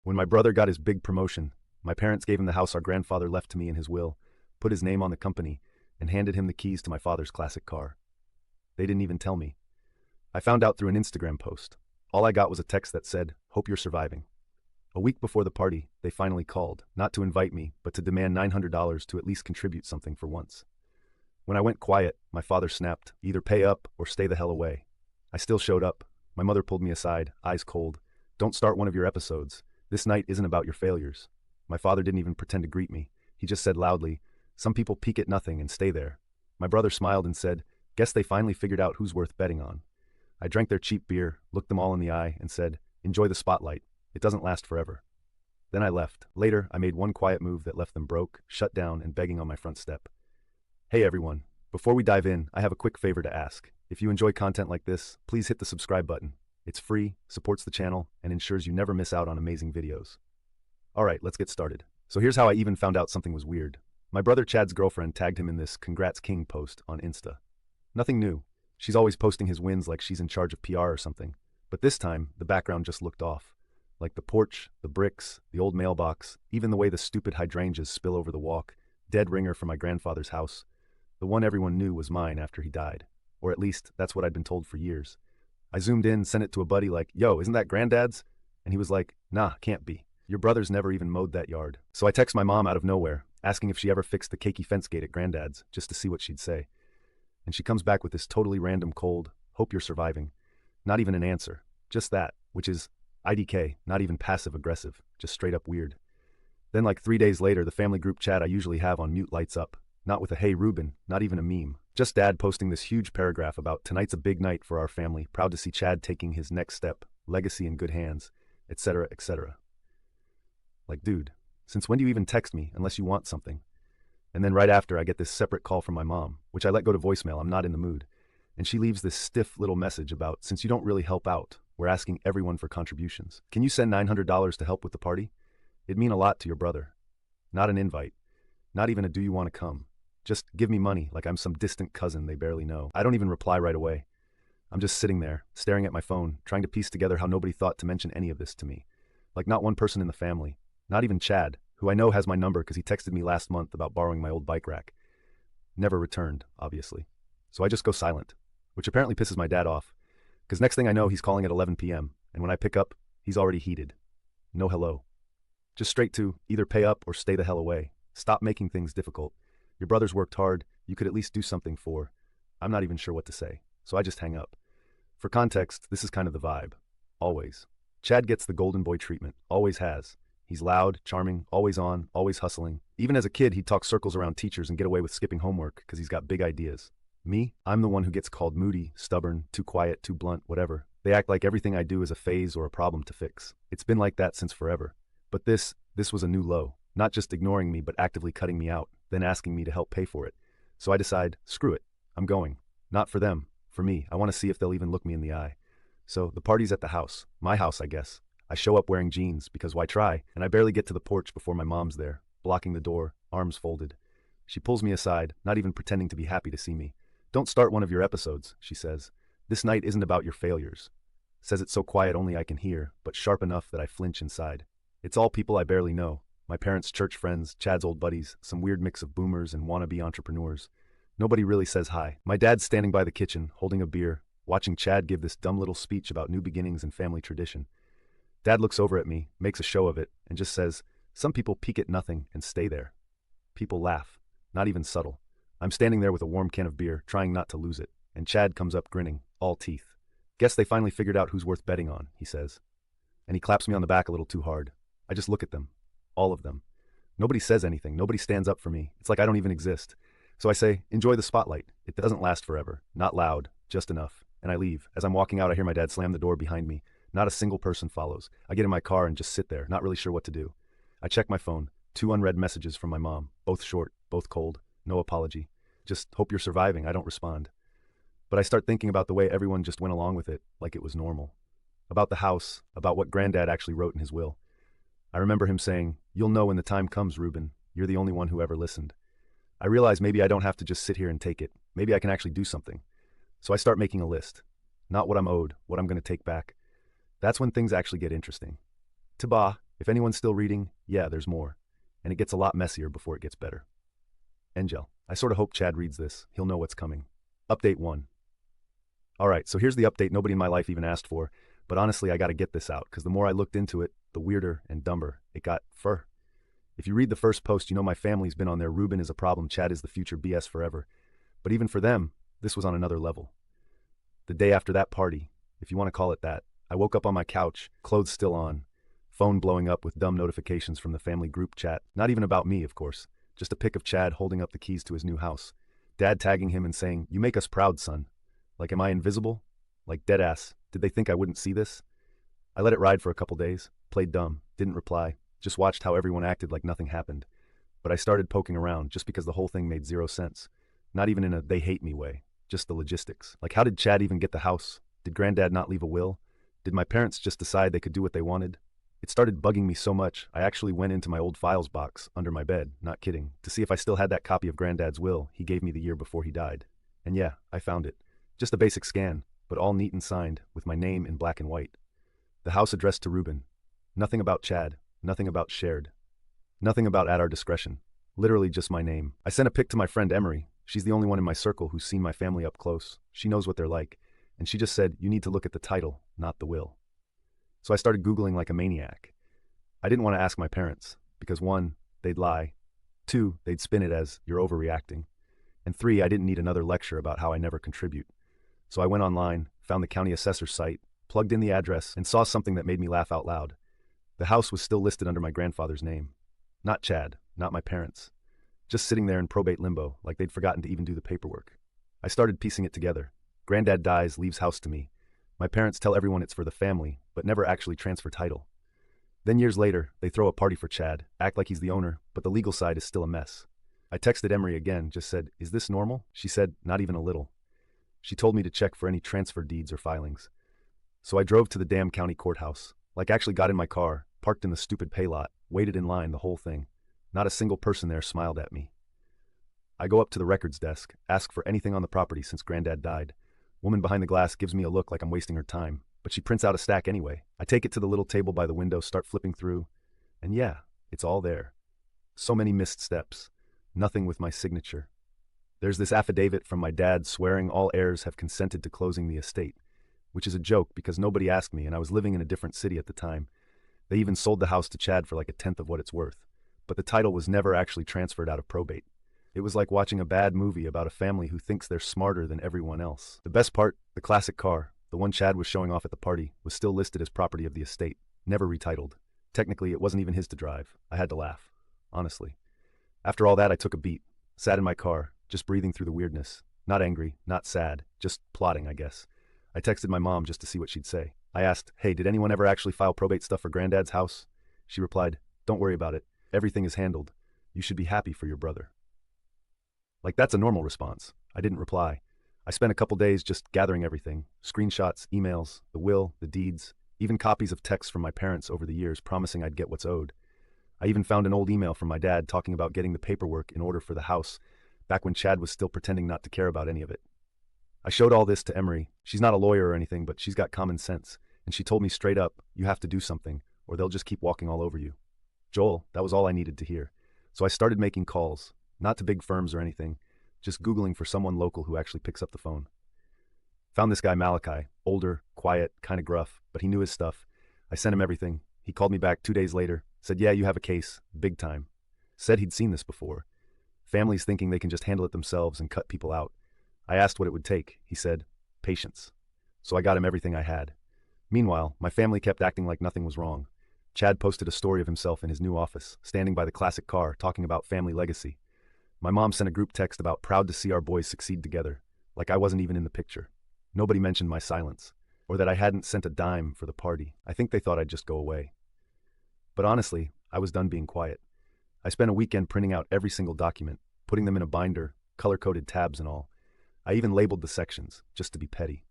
When my brother got his big promotion, my parents gave him the house our grandfather left to me in his will, put his name on the company, and handed him the keys to my father's classic car. They didn't even tell me. I found out through an Instagram post. All I got was a text that said, "Hope you're surviving." A week before the party, they finally called, not to invite me, but to demand $900 to at least contribute something for once. When I went quiet, my father snapped, "Either pay up or stay the hell away." I still showed up. My mother pulled me aside, eyes cold. "Don't start one of your episodes. This night isn't about your failures." My father didn't even pretend to greet me. He just said loudly, "Some people peek at nothing and stay there." My brother smiled and said, "Guess they finally figured out who's worth betting on." I drank their cheap beer, looked them all in the eye, and said, "Enjoy the spotlight. It doesn't last forever." Then I left. Later, I made one quiet move that left them broke, shut down, and begging on my front step. Hey everyone. Before we dive in, I have a quick favor to ask. If you enjoy content like this, please hit the subscribe button. It's free, supports the channel, and ensures you never miss out on amazing videos. Alright, let's get started. So here's how I even found out something was weird. My brother Chad's girlfriend tagged him in this "Congrats King" post on Insta. Nothing new. She's always posting his wins like she's in charge of PR or something. But this time, the background just looked off. Like the porch, the bricks, the old mailbox, even the way the stupid hydrangeas spill over the walk. Dead ringer for my grandfather's house. The one everyone knew was mine after he died. Or at least, that's what I'd been told for years. I zoomed in, sent it to a buddy like, "Yo, isn't that granddad's?" And he was like, "Nah, can't be. Your brother's never even mowed that yard." So I text my mom out of nowhere, asking if she ever fixed the cakey fence gate at granddad's, just to see what she'd say. And she comes back with this totally random cold, "Hope you're surviving." Not even an answer. Just that, which is IDK, not even passive-aggressive, just straight up weird. Then like 3 days later, the family group chat I usually have on mute lights up. Not with a "Hey Ruben," not even a meme. Just Dad posting this huge paragraph about "Tonight's a big night for our family, proud to see Chad taking his next step, legacy in good hands," etc., etc. Like, dude, since when do you even text me unless you want something? And then right after, I get this separate call from my mom, which I let go to voicemail. I'm not in the mood. And she leaves this stiff little message about, "Since you don't really help out, we're asking everyone for contributions. Can you send $900 to help with the party? It'd mean a lot to your brother." Not an invite. Not even a "Do you want to come?" Just give me money like I'm some distant cousin they barely know. I don't even reply right away. I'm just sitting there, staring at my phone, trying to piece together how nobody thought to mention any of this to me. Like not one person in the family. Not even Chad, who I know has my number because he texted me last month about borrowing my old bike rack. Never returned, obviously. So I just go silent, which apparently pisses my dad off, because next thing I know he's calling at 11 p.m., and when I pick up, he's already heated. No hello. Just straight to, either pay up or stay the hell away. Stop making things difficult. Your brother's worked hard, you could at least do something for. I'm not even sure what to say, so I just hang up. For context, this is kind of the vibe. Always. Chad gets the golden boy treatment, always has. He's loud, charming, always on, always hustling. Even as a kid, he'd talk circles around teachers and get away with skipping homework because he's got big ideas. Me, I'm the one who gets called moody, stubborn, too quiet, too blunt, whatever. They act like everything I do is a phase or a problem to fix. It's been like that since forever. But this was a new low. Not just ignoring me, but actively cutting me out, then asking me to help pay for it. So I decide, screw it, I'm going. Not for them, for me. I want to see if they'll even look me in the eye. So the party's at the house. My house, I guess. I show up wearing jeans, because why try? And I barely get to the porch before my mom's there, blocking the door, arms folded. She pulls me aside, not even pretending to be happy to see me. "Don't start one of your episodes," she says. "This night isn't about your failures." Says it so quiet only I can hear, but sharp enough that I flinch inside. It's all people I barely know. My parents' church friends, Chad's old buddies, some weird mix of boomers and wannabe entrepreneurs. Nobody really says hi. My dad's standing by the kitchen, holding a beer, watching Chad give this dumb little speech about new beginnings and family tradition. Dad looks over at me, makes a show of it, and just says, "Some people peek at nothing and stay there." People laugh. Not even subtle. I'm standing there with a warm can of beer, trying not to lose it, and Chad comes up grinning, all teeth. "Guess they finally figured out who's worth betting on," he says. And he claps me on the back a little too hard. I just look at them. All of them. Nobody says anything. Nobody stands up for me. It's like I don't even exist. So I say, "Enjoy the spotlight. It doesn't last forever. Not loud, just enough." And I leave. As I'm walking out, I hear my dad slam the door behind me. Not a single person follows. I get in my car and just sit there, not really sure what to do. I check my phone. 2 unread messages from my mom. Both short, both cold. No apology. Just "Hope you're surviving." I don't respond. But I start thinking about the way everyone just went along with it, like it was normal. About the house, about what Granddad actually wrote in his will. I remember him saying, "You'll know when the time comes, Ruben. You're the only one who ever listened." I realize maybe I don't have to just sit here and take it. Maybe I can actually do something. So I start making a list. Not what I'm owed, what I'm going to take back. That's when things actually get interesting. Tabah, If anyone's still reading, yeah, there's more. And it gets a lot messier before it gets better. Angel. I sort of hope Chad reads this. He'll know what's coming. Update 1. Alright, so here's the update nobody in my life even asked for, but honestly I gotta get this out, because the more I looked into it, the weirder and dumber it got. If you read the first post, you know my family's been on there. Ruben is a problem, Chad is the future, BS forever. But even for them, this was on another level. The day after that party, if you want to call it that, I woke up on my couch, clothes still on, phone blowing up with dumb notifications from the family group chat. Not even about me, of course. Just a pic of Chad holding up the keys to his new house. Dad tagging him and saying, "You make us proud, son." Like, am I invisible? Like, deadass. Did they think I wouldn't see this? I let it ride for a couple days, played dumb, didn't reply, just watched how everyone acted like nothing happened. But I started poking around just because the whole thing made zero sense. Not even in a they hate me way, just the logistics. Like, how did Chad even get the house? Did Granddad not leave a will? Did my parents just decide they could do what they wanted? It started bugging me so much, I actually went into my old files box under my bed, not kidding, to see if I still had that copy of Granddad's will he gave me the year before he died. And yeah, I found it. Just a basic scan, but all neat and signed, with my name in black and white. The house addressed to Ruben. Nothing about Chad, nothing about shared. Nothing about at our discretion. Literally just my name. I sent a pic to my friend Emery. She's the only one in my circle who's seen my family up close. She knows what they're like. And she just said, you need to look at the title, not the will. So I started Googling like a maniac. I didn't want to ask my parents, because 1, they'd lie. 2, they'd spin it as, you're overreacting. And 3, I didn't need another lecture about how I never contribute. So I went online, found the county assessor's site, plugged in the address, and saw something that made me laugh out loud. The house was still listed under my grandfather's name. Not Chad, not my parents. Just sitting there in probate limbo, like they'd forgotten to even do the paperwork. I started piecing it together. Granddad dies, leaves house to me. My parents tell everyone it's for the family, but never actually transfer title. Then years later, they throw a party for Chad, act like he's the owner, but the legal side is still a mess. I texted Emery again, just said, is this normal? She said, not even a little. She told me to check for any transfer deeds or filings. So I drove to the damn county courthouse, like actually got in my car, parked in the stupid pay lot, waited in line the whole thing. Not a single person there smiled at me. I go up to the records desk, ask for anything on the property since Granddad died. Woman behind the glass gives me a look like I'm wasting her time, but she prints out a stack anyway. I take it to the little table by the window, start flipping through, and yeah, it's all there. So many missed steps. Nothing with my signature. There's this affidavit from my dad swearing all heirs have consented to closing the estate, which is a joke because nobody asked me and I was living in a different city at the time. They even sold the house to Chad for like 1/10 of what it's worth, but the title was never actually transferred out of probate. It was like watching a bad movie about a family who thinks they're smarter than everyone else. The best part, the classic car, the one Chad was showing off at the party, was still listed as property of the estate, never retitled. Technically, it wasn't even his to drive. I had to laugh, honestly. After all that, I took a beat, sat in my car, just breathing through the weirdness. Not angry, not sad, just plotting, I guess. I texted my mom just to see what she'd say. I asked, hey, did anyone ever actually file probate stuff for Granddad's house? She replied, don't worry about it. Everything is handled. You should be happy for your brother. Like, that's a normal response. I didn't reply. I spent a couple days just gathering everything. Screenshots, emails, the will, the deeds, even copies of texts from my parents over the years promising I'd get what's owed. I even found an old email from my dad talking about getting the paperwork in order for the house, back when Chad was still pretending not to care about any of it. I showed all this to Emery. She's not a lawyer or anything, but she's got common sense, and she told me straight up, you have to do something, or they'll just keep walking all over you. Joel, that was all I needed to hear. So I started making calls, not to big firms or anything, just Googling for someone local who actually picks up the phone. Found this guy Malachi, older, quiet, kind of gruff, but he knew his stuff. I sent him everything. He called me back 2 days later, said, yeah, you have a case, big time. Said he'd seen this before. Families thinking they can just handle it themselves and cut people out. I asked what it would take. He said, patience. So I got him everything I had. Meanwhile, my family kept acting like nothing was wrong. Chad posted a story of himself in his new office, standing by the classic car, talking about family legacy. My mom sent a group text about proud to see our boys succeed together, like I wasn't even in the picture. Nobody mentioned my silence, or that I hadn't sent a dime for the party. I think they thought I'd just go away. But honestly, I was done being quiet. I spent a weekend printing out every single document, putting them in a binder, color-coded tabs and all. I even labeled the sections, just to be petty.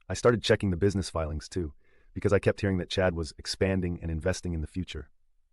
I started checking the business filings too, because I kept hearing that Chad was expanding and investing in the future.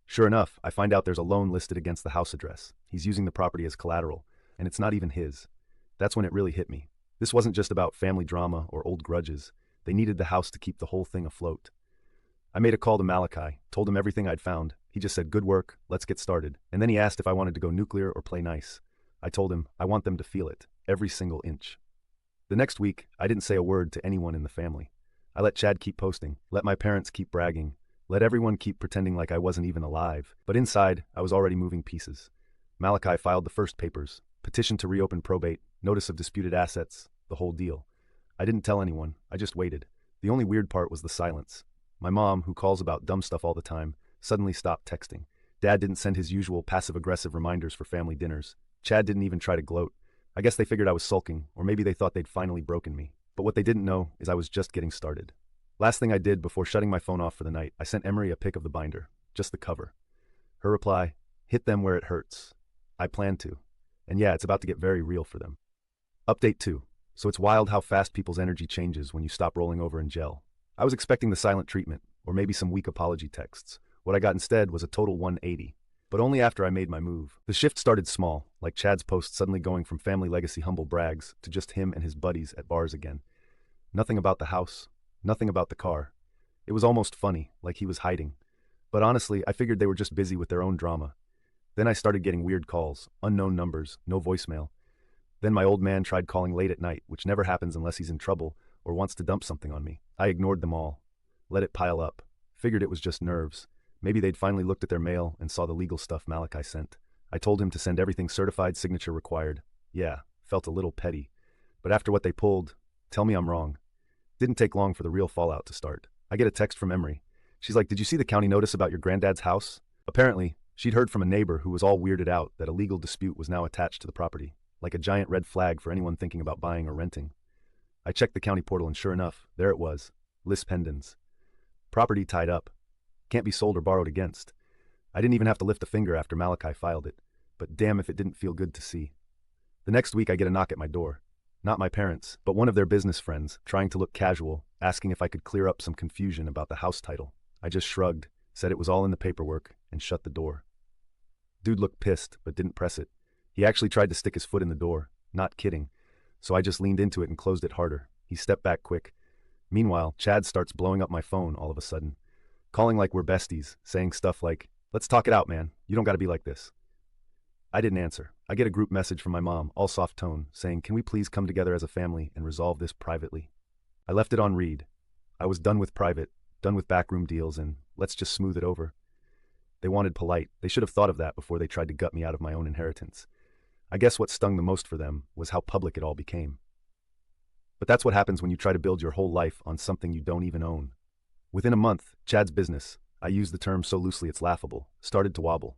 Sure enough, I find out there's a loan listed against the house address. He's using the property as collateral, and it's not even his. That's when it really hit me. This wasn't just about family drama or old grudges. They needed the house to keep the whole thing afloat. I made a call to Malachi, told him everything I'd found, He just said, "Good work, let's get started." And then he asked if I wanted to go nuclear or play nice. I told him, I want them to feel it, every single inch. The next week, I didn't say a word to anyone in the family. I let Chad keep posting, let my parents keep bragging, let everyone keep pretending like I wasn't even alive. But inside, I was already moving pieces. Malachi filed the first papers, petition to reopen probate, notice of disputed assets, the whole deal. I didn't tell anyone, I just waited. The only weird part was the silence. My mom, who calls about dumb stuff all the time, suddenly stopped texting. Dad didn't send his usual passive-aggressive reminders for family dinners. Chad didn't even try to gloat. I guess they figured I was sulking, or maybe they thought they'd finally broken me. But what they didn't know is I was just getting started. Last thing I did before shutting my phone off for the night, I sent Emery a pic of the binder, just the cover. Her reply, "Hit them where it hurts." I plan to. And yeah, it's about to get very real for them. Update 2. So it's wild how fast people's energy changes when you stop rolling over in gel. I was expecting the silent treatment, or maybe some weak apology texts. What I got instead was a total 180. But only after I made my move. The shift started small, like Chad's post suddenly going from family legacy humble brags to just him and his buddies at bars again. Nothing about the house, nothing about the car. It was almost funny, like he was hiding. But honestly, I figured they were just busy with their own drama. Then I started getting weird calls, unknown numbers, no voicemail. Then my old man tried calling late at night, which never happens unless he's in trouble or wants to dump something on me. I ignored them all. Let it pile up. Figured it was just nerves. Maybe they'd finally looked at their mail and saw the legal stuff Malachi sent. I told him to send everything certified, signature required. Yeah, felt a little petty. But after what they pulled, tell me I'm wrong. Didn't take long for the real fallout to start. I get a text from Emery. She's like, "Did you see the county notice about your granddad's house?" Apparently, she'd heard from a neighbor who was all weirded out that a legal dispute was now attached to the property, like a giant red flag for anyone thinking about buying or renting. I checked the county portal and sure enough, there it was. Lis pendens. Property tied up. Can't be sold or borrowed against. I didn't even have to lift a finger after Malachi filed it, but damn if it didn't feel good to see. The next week I get a knock at my door. Not my parents, but one of their business friends, trying to look casual, asking if I could clear up some confusion about the house title. I just shrugged, said it was all in the paperwork, and shut the door. Dude looked pissed, but didn't press it. He actually tried to stick his foot in the door, not kidding, so I just leaned into it and closed it harder. He stepped back quick. Meanwhile, Chad starts blowing up my phone all of a sudden. Calling like we're besties, saying stuff like, "Let's talk it out, man. You don't gotta be like this." I didn't answer. I get a group message from my mom, all soft tone, saying, "Can we please come together as a family and resolve this privately?" I left it on read. I was done with private, done with backroom deals, and let's just smooth it over. They wanted polite. They should have thought of that before they tried to gut me out of my own inheritance. I guess what stung the most for them was how public it all became. But that's what happens when you try to build your whole life on something you don't even own. Within a month, Chad's business, I use the term so loosely it's laughable, started to wobble.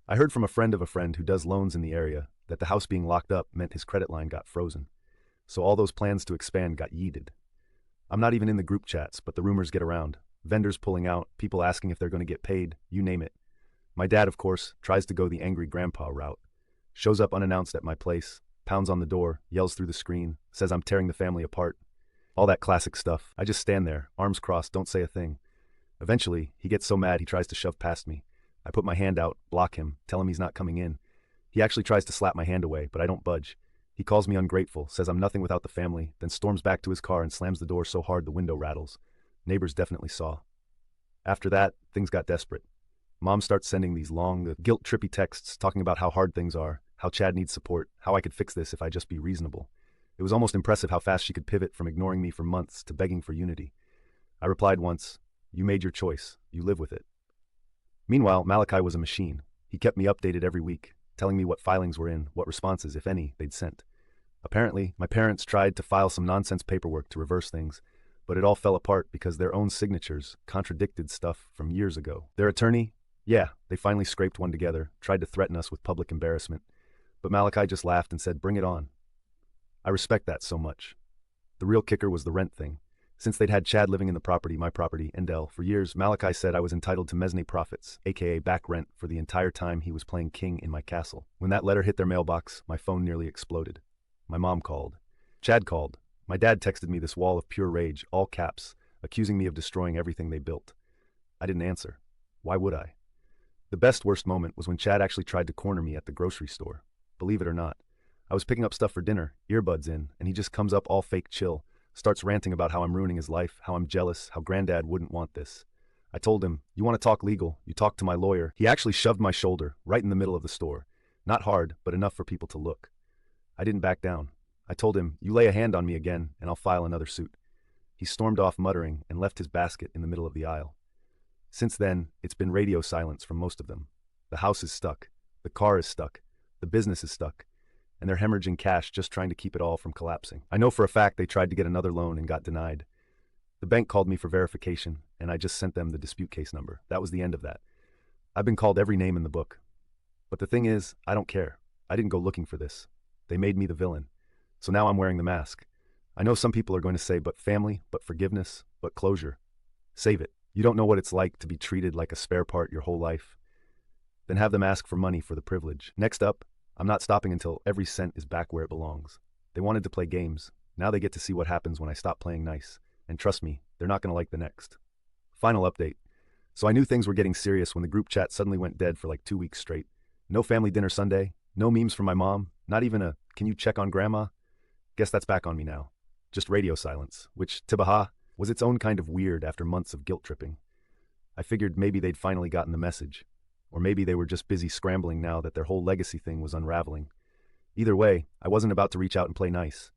I heard from a friend of a friend who does loans in the area that the house being locked up meant his credit line got frozen. So all those plans to expand got yeeted. I'm not even in the group chats, but the rumors get around. Vendors pulling out, people asking if they're going to get paid, you name it. My dad, of course, tries to go the angry grandpa route. Shows up unannounced at my place, pounds on the door, yells through the screen, says I'm tearing the family apart. All that classic stuff. I just stand there, arms crossed, don't say a thing. Eventually, he gets so mad he tries to shove past me. I put my hand out, block him, tell him he's not coming in. He actually tries to slap my hand away, but I don't budge. He calls me ungrateful, says I'm nothing without the family, then storms back to his car and slams the door so hard the window rattles. Neighbors definitely saw. After that, things got desperate. Mom starts sending these long, guilt-trippy texts talking about how hard things are, how Chad needs support, how I could fix this if I just be reasonable. It was almost impressive how fast she could pivot from ignoring me for months to begging for unity. I replied once, "You made your choice. You live with it." Meanwhile, Malachi was a machine. He kept me updated every week, telling me what filings were in, what responses, if any, they'd sent. Apparently, my parents tried to file some nonsense paperwork to reverse things, but it all fell apart because their own signatures contradicted stuff from years ago. Their attorney? Yeah, they finally scraped one together, tried to threaten us with public embarrassment. But Malachi just laughed and said, "Bring it on." I respect that so much. The real kicker was the rent thing. Since they'd had Chad living in the property, my property, Endel, for years, Malachi said I was entitled to mezzanine profits, aka back rent, for the entire time he was playing king in my castle. When that letter hit their mailbox, my phone nearly exploded. My mom called. Chad called. My dad texted me this wall of pure rage, all caps, accusing me of destroying everything they built. I didn't answer. Why would I? The best worst moment was when Chad actually tried to corner me at the grocery store. Believe it or not. I was picking up stuff for dinner, earbuds in, and he just comes up all fake chill, starts ranting about how I'm ruining his life, how I'm jealous, how granddad wouldn't want this. I told him, "You want to talk legal? You talk to my lawyer." He actually shoved my shoulder right in the middle of the store. Not hard, but enough for people to look. I didn't back down. I told him, "You lay a hand on me again, and I'll file another suit." He stormed off muttering and left his basket in the middle of the aisle. Since then, it's been radio silence from most of them. The house is stuck. The car is stuck. The business is stuck. And they're hemorrhaging cash just trying to keep it all from collapsing. I know for a fact they tried to get another loan and got denied. The bank called me for verification, and I just sent them the dispute case number. That was the end of that. I've been called every name in the book. But the thing is, I don't care. I didn't go looking for this. They made me the villain. So now I'm wearing the mask. I know some people are going to say, but family, but forgiveness, but closure. Save it. You don't know what it's like to be treated like a spare part your whole life. Then have them ask for money for the privilege. Next up, I'm not stopping until every cent is back where it belongs. They wanted to play games. Now they get to see what happens when I stop playing nice. And trust me, they're not going to like the next. Final update. So I knew things were getting serious when the group chat suddenly went dead for like 2 weeks straight. No family dinner Sunday, no memes from my mom, not even a, "Can you check on grandma?" Guess that's back on me now. Just radio silence, which, tibaha, was its own kind of weird after months of guilt tripping. I figured maybe they'd finally gotten the message. Or maybe they were just busy scrambling now that their whole legacy thing was unraveling. Either way, I wasn't about to reach out and play nice.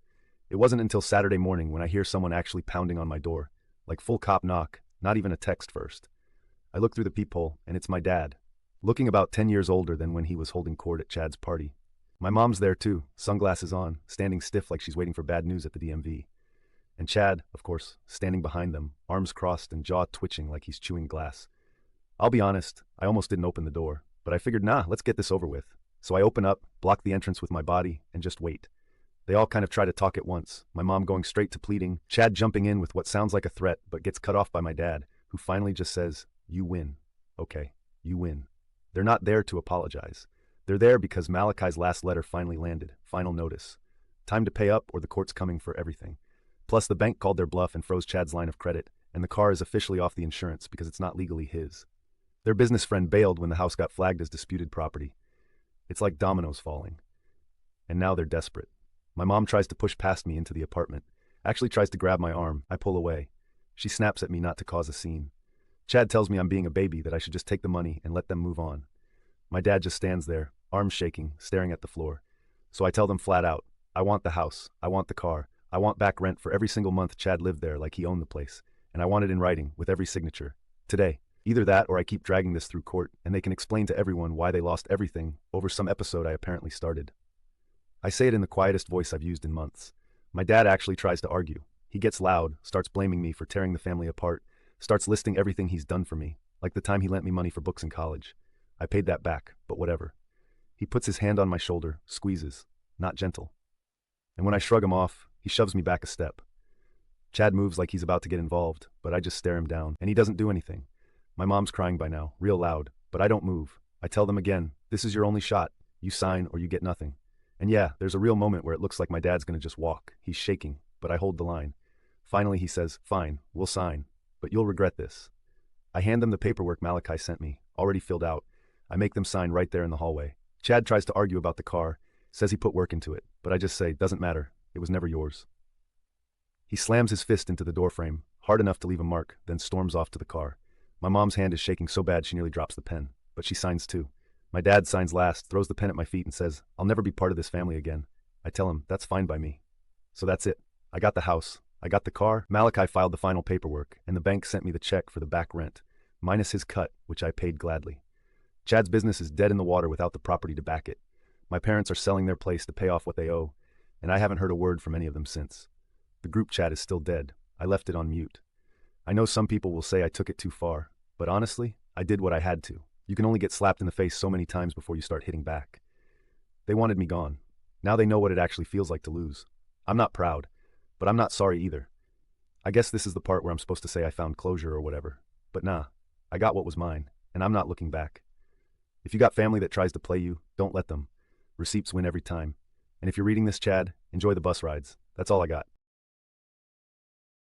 It wasn't until Saturday morning when I hear someone actually pounding on my door, like full cop knock, not even a text first. I look through the peephole, and it's my dad, looking about 10 years older than when he was holding court at Chad's party. My mom's there too, sunglasses on, standing stiff like she's waiting for bad news at the DMV. And Chad, of course, standing behind them, arms crossed and jaw twitching like he's chewing glass. I'll be honest, I almost didn't open the door, but I figured, nah, let's get this over with. So I open up, block the entrance with my body, and just wait. They all kind of try to talk at once, my mom going straight to pleading, Chad jumping in with what sounds like a threat but gets cut off by my dad, who finally just says, "You win. Okay, you win." They're not there to apologize. They're there because Malachi's last letter finally landed, final notice. Time to pay up or the court's coming for everything. Plus the bank called their bluff and froze Chad's line of credit, and the car is officially off the insurance because it's not legally his. Their business friend bailed when the house got flagged as disputed property. It's like dominoes falling. And now they're desperate. My mom tries to push past me into the apartment, actually tries to grab my arm. I pull away. She snaps at me not to cause a scene. Chad tells me I'm being a baby, that I should just take the money and let them move on. My dad just stands there, arms shaking, staring at the floor. So I tell them flat out, I want the house, I want the car, I want back rent for every single month Chad lived there like he owned the place, and I want it in writing, with every signature. Today. Either that or I keep dragging this through court, and they can explain to everyone why they lost everything over some episode I apparently started. I say it in the quietest voice I've used in months. My dad actually tries to argue. He gets loud, starts blaming me for tearing the family apart, starts listing everything he's done for me, like the time he lent me money for books in college. I paid that back, but whatever. He puts his hand on my shoulder, squeezes, not gentle. And when I shrug him off, he shoves me back a step. Chad moves like he's about to get involved, but I just stare him down, and he doesn't do anything. My mom's crying by now, real loud, but I don't move. I tell them again, this is your only shot. You sign or you get nothing. And yeah, there's a real moment where it looks like my dad's gonna just walk. He's shaking, but I hold the line. Finally he says, fine, we'll sign, but you'll regret this. I hand them the paperwork Malachi sent me, already filled out. I make them sign right there in the hallway. Chad tries to argue about the car, says he put work into it, but I just say, doesn't matter, it was never yours. He slams his fist into the doorframe, hard enough to leave a mark, then storms off to the car. My mom's hand is shaking so bad she nearly drops the pen, but she signs too. My dad signs last, throws the pen at my feet and says, I'll never be part of this family again. I tell him, that's fine by me. So that's it. I got the house. I got the car. Malachi filed the final paperwork, and the bank sent me the check for the back rent, minus his cut, which I paid gladly. Chad's business is dead in the water without the property to back it. My parents are selling their place to pay off what they owe, and I haven't heard a word from any of them since. The group chat is still dead. I left it on mute. I know some people will say I took it too far, but honestly, I did what I had to. You can only get slapped in the face so many times before you start hitting back. They wanted me gone. Now they know what it actually feels like to lose. I'm not proud, but I'm not sorry either. I guess this is the part where I'm supposed to say I found closure or whatever. But nah, I got what was mine, and I'm not looking back. If you got family that tries to play you, don't let them. Receipts win every time. And if you're reading this, Chad, enjoy the bus rides. That's all I got.